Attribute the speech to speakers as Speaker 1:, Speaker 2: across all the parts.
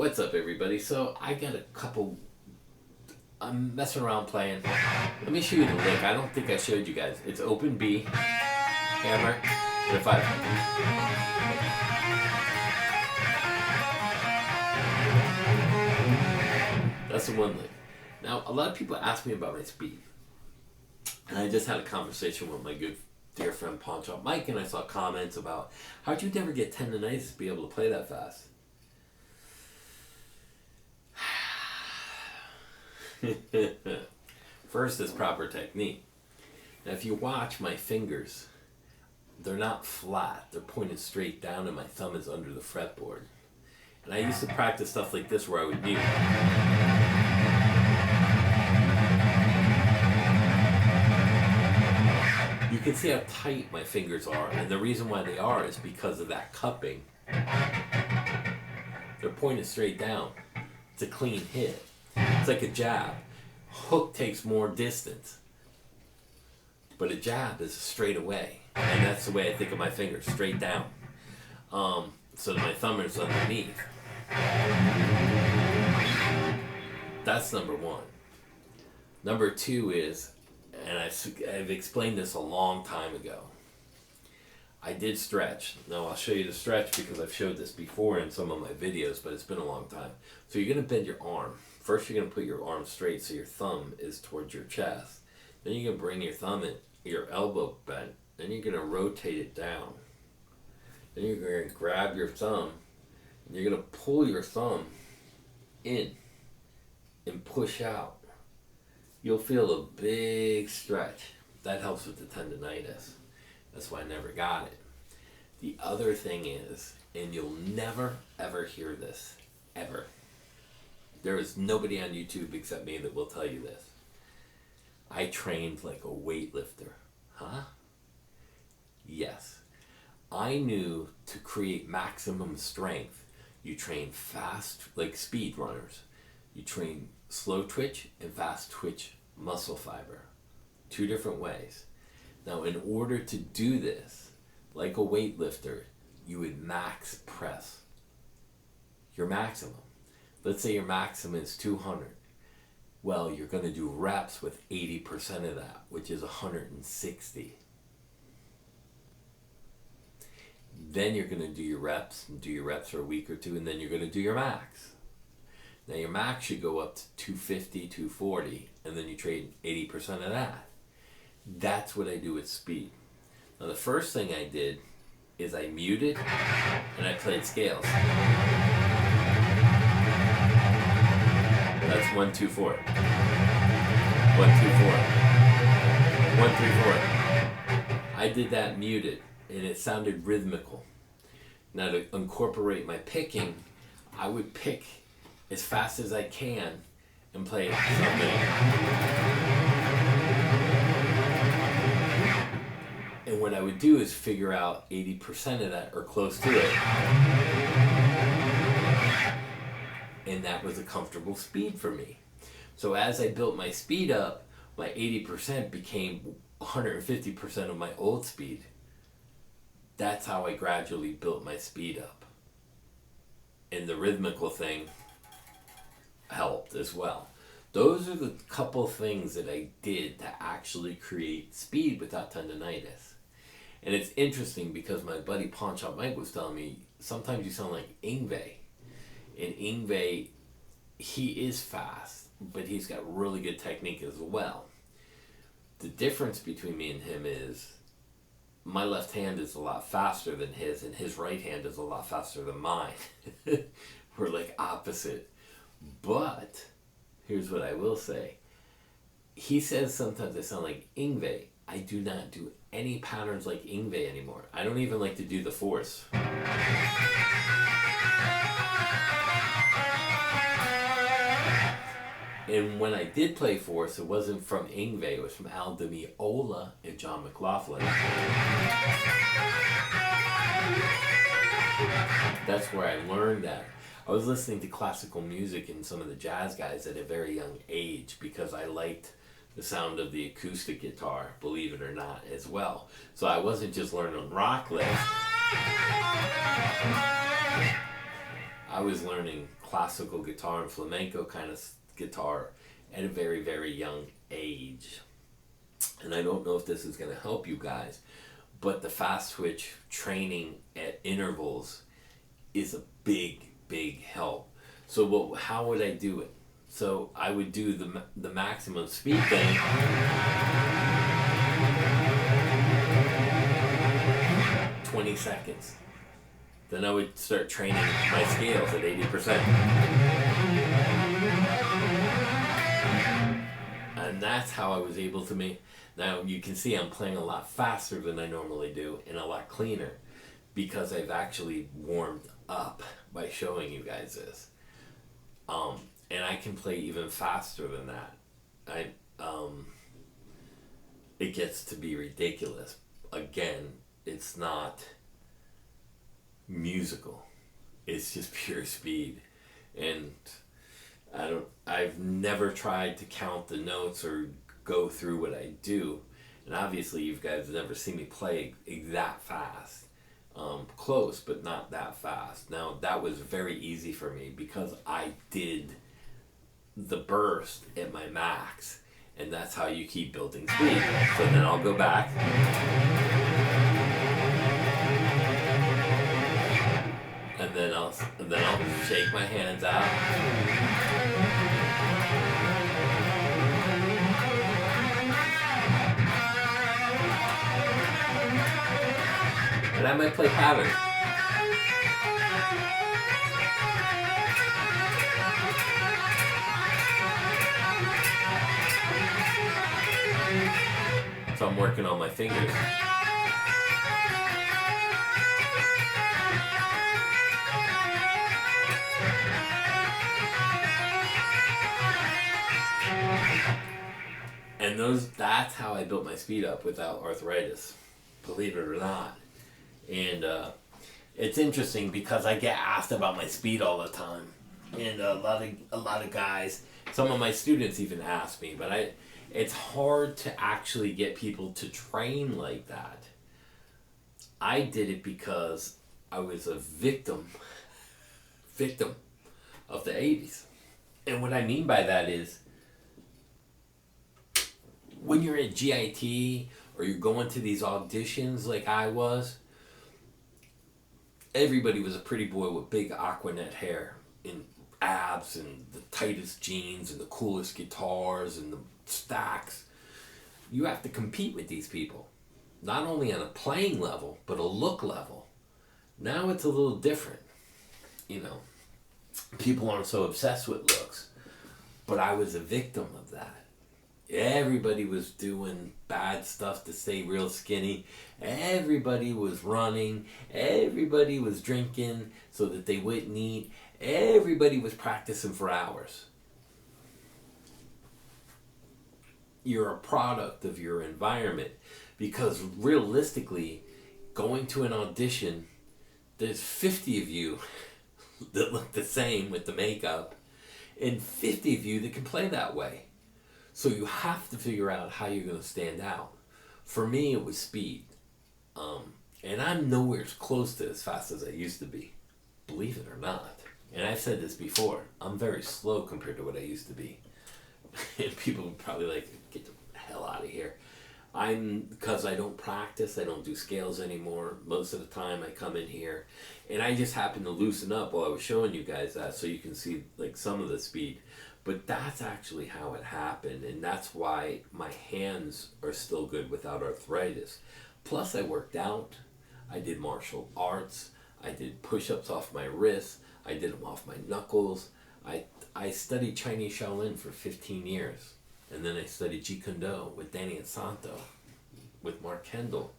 Speaker 1: What's up, everybody? So I got a couple. I'm messing around playing. Let me show you the lick. I don't think I showed you guys. It's open B, hammer, and a 5. That's the one lick. Now, a lot of people ask me about my speed. And I just had a conversation with my good dear friend Pawn Shop Mike, and I saw comments about how'd you never get tendonitis to be able to play that fast? First is proper technique. Now if you watch my fingers, they're not flat, they're pointed straight down and my thumb is under the fretboard. And I used to practice stuff like this where I would mute. You can see how tight my fingers are, and the reason why they are is because of that cupping. They're pointed straight down. It's a clean hit. It's like a jab. Hook takes more distance. But a jab is straight away. And that's the way I think of my fingers, straight down. So my thumb is underneath. That's number one. Number two is, and I've explained this a long time ago, I did stretch. Now I'll show you the stretch because I've showed this before in some of my videos, but it's been a long time. So you're going to bend your arm. First you're going to put your arm straight so your thumb is towards your chest. Then you're going to bring your thumb in, your elbow bent. Then you're going to rotate it down. Then you're going to grab your thumb and you're going to pull your thumb in and push out. You'll feel a big stretch. That helps with the tendonitis. That's why I never got it. The other thing is, and you'll never ever hear this, ever. There is nobody on YouTube except me that will tell you this. I trained like a weightlifter. Huh? Yes. I knew to create maximum strength, you train fast, like speed runners. You train slow twitch and fast twitch muscle fiber. 2 different ways. Now, in order to do this, like a weightlifter, you would max press your maximum. Let's say your maximum is 200. Well, you're going to do reps with 80% of that, which is 160. Then you're going to do your reps, and do your reps for a week or 2, and then you're going to do your max. Now your max should go up to 250, 240, and then you train 80% of that. That's what I do with speed. Now the first thing I did is I muted and I played scales. That's 1, 2, 4. 1, 2, 4. 1, 3, 4. I did that muted and it sounded rhythmical. Now to incorporate my picking, I would pick as fast as I can and play something. And what I would do is figure out 80% of that or close to it. And that was a comfortable speed for me. So as I built my speed up, my 80% became 150% of my old speed. That's how I gradually built my speed up. And the rhythmical thing helped as well. Those are the couple things that I did to actually create speed without tendonitis. And it's interesting because my buddy Pawn Shop Mike was telling me, sometimes you sound like Ingve. And Ingve, he is fast, but he's got really good technique as well. The difference between me and him is my left hand is a lot faster than his, and his right hand is a lot faster than mine. We're like opposite. But here's what I will say. He says sometimes I sound like Ingve. I do not do any patterns like Ingve anymore. I don't even like to do the force. And when I did play force, it wasn't from Ingve, it was from Al Di Meola and John McLaughlin. That's where I learned that. I was listening to classical music and some of the jazz guys at a very young age because I liked the sound of the acoustic guitar, believe it or not, as well. So I wasn't just learning rock lifts. I was learning classical guitar and flamenco kind of guitar at a very, very young age. And I don't know if this is going to help you guys, but the fast twitch training at intervals is a big, big help. So how would I do it? So I would do the maximum speed thing. 20 seconds. Then I would start training my scales at 80%. And that's how I was able to make. Now you can see I'm playing a lot faster than I normally do and a lot cleaner because I've actually warmed up by showing you guys this. And I can play even faster than that. It gets to be ridiculous. Again, it's not musical. It's just pure speed. And I've never tried to count the notes or go through what I do. And obviously you guys have never seen me play that fast. Close, but not that fast. Now that was very easy for me because I did the burst at my max, and that's how you keep building speed. So then I'll go back. And then I'll shake my hands out. And I might play pattern. So I'm working on my fingers. And that's how I built my speed up without arthritis, believe it or not. And it's interesting because I get asked about my speed all the time, and a lot of guys, some of my students even ask me, but it's hard to actually get people to train like that. I did it because I was a victim of the 80s. And what I mean by that is when you're at GIT or you're going to these auditions like I was, everybody was a pretty boy with big Aquanet hair and abs and the tightest jeans and the coolest guitars and the stacks. You have to compete with these people, not only on a playing level, but a look level. Now it's a little different. People aren't so obsessed with looks, but I was a victim of that. Everybody was doing bad stuff to stay real skinny. Everybody was running. Everybody was drinking so that they wouldn't eat. Everybody was practicing for hours. You're a product of your environment, because realistically, going to an audition, there's 50 of you that look the same with the makeup and 50 of you that can play that way. So you have to figure out how you're going to stand out. For me, it was speed. And I'm nowhere close to as fast as I used to be, believe it or not. And I've said this before, I'm very slow compared to what I used to be. And people would probably get the hell out of here. Because I don't practice, I don't do scales anymore. Most of the time I come in here and I just happen to loosen up while I was showing you guys that, so you can see some of the speed. But that's actually how it happened, and that's why my hands are still good without arthritis. Plus I worked out, I did martial arts, I did push-ups off my wrists, I did them off my knuckles. I studied Chinese Shaolin for 15 years. And then I studied Jeet Kune Do with Danny and Santo, with Mark Kendall.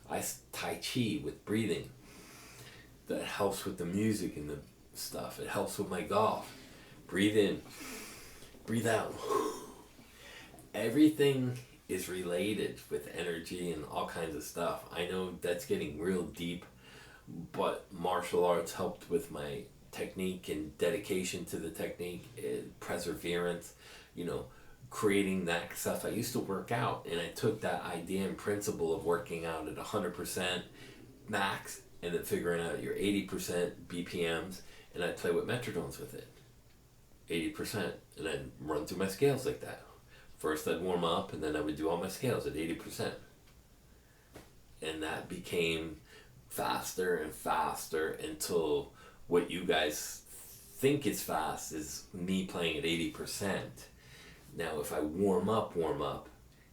Speaker 1: I Tai Chi with breathing. That helps with the music and the stuff. It helps with my golf. Breathe in, breathe out. Everything is related with energy and all kinds of stuff. I know that's getting real deep, but martial arts helped with my technique and dedication to the technique, perseverance, creating that stuff. I used to work out, and I took that idea and principle of working out at 100% max and then figuring out your 80% BPMs and I'd play with metronomes with it, 80%, and then run through my scales like that. First I'd warm up, and then I would do all my scales at 80%. And that became faster and faster until what you guys think is fast is me playing at 80%. Now if I warm up,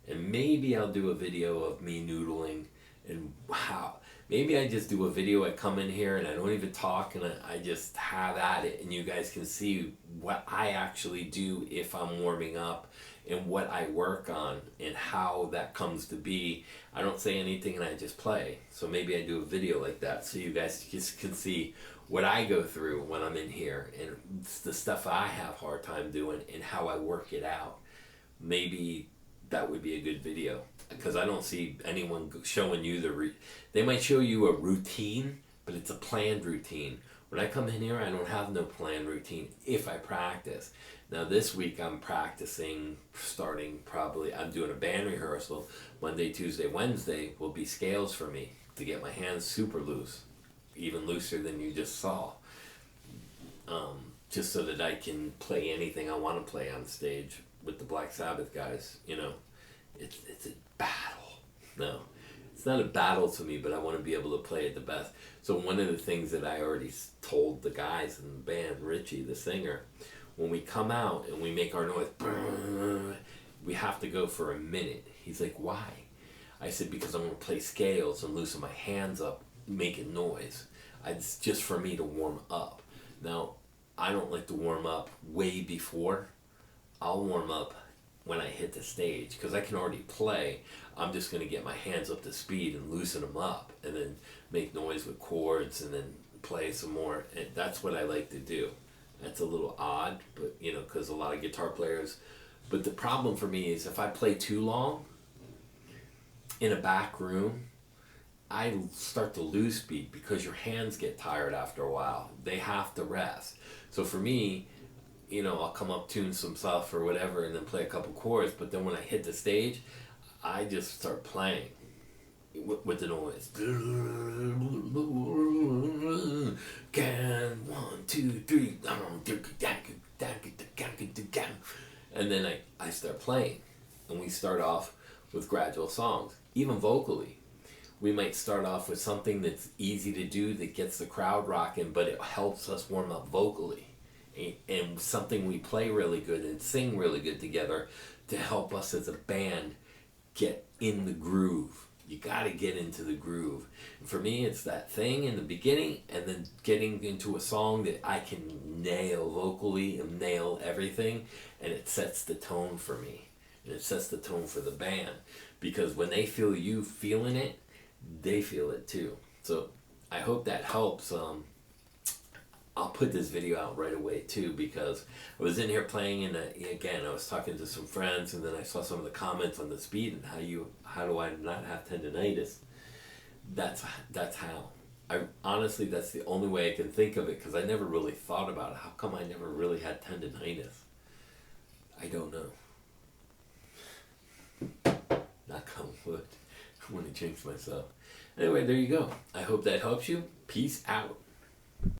Speaker 1: and maybe I'll do a video of me noodling and how. Maybe I just do a video, I come in here and I don't even talk and I just have at it, and you guys can see what I actually do if I'm warming up and what I work on and how that comes to be. I don't say anything and I just play. So maybe I do a video like that so you guys just can see what I go through when I'm in here and the stuff I have a hard time doing and how I work it out. Maybe that would be a good video, because I don't see anyone showing you they might show you a routine, but it's a planned routine. When I come in here, I don't have no planned routine if I practice. Now this week I'm practicing, I'm doing a band rehearsal. Monday, Tuesday, Wednesday will be scales for me to get my hands super loose, even looser than you just saw. Just so that I can play anything I want to play on stage with the Black Sabbath guys, you know. It's a battle. No, it's not a battle to me, but I want to be able to play it the best. So one of the things that I already told the guys in the band, Richie, the singer, when we come out and we make our noise, we have to go for a minute. He's like, why? I said, because I'm going to play scales and loosen my hands up, making noise. It's just for me to warm up. Now, I don't like to warm up way before. I'll warm up when I hit the stage, because I can already play. I'm just going to get my hands up to speed and loosen them up and then make noise with chords and then play some more. And that's what I like to do. That's a little odd, but you know, because a lot of guitar players. But the problem for me is if I play too long in a back room, I start to lose speed because your hands get tired after a while. They have to rest. So for me, you know, I'll come up, tune some stuff or whatever, and then play a couple chords. But then when I hit the stage, I just start playing with the noise. Can 1, 2, 3, and then I start playing, and we start off with gradual songs, even vocally. We might start off with something that's easy to do that gets the crowd rocking, but it helps us warm up vocally. And something we play really good and sing really good together to help us as a band get in the groove. You got to get into the groove. And for me, it's that thing in the beginning and then getting into a song that I can nail vocally and nail everything, and it sets the tone for me. And it sets the tone for the band, because when they feel you feeling it, they feel it too. So I hope that helps. I'll put this video out right away too, because I was in here playing and again I was talking to some friends, and then I saw some of the comments on the speed and how do I not have tendonitis. That's how. I honestly, that's the only way I can think of it, because I never really thought about it. How come I never really had tendonitis? I don't know. Knock on wood. I want to jinx myself. Anyway, there you go. I hope that helps you. Peace out.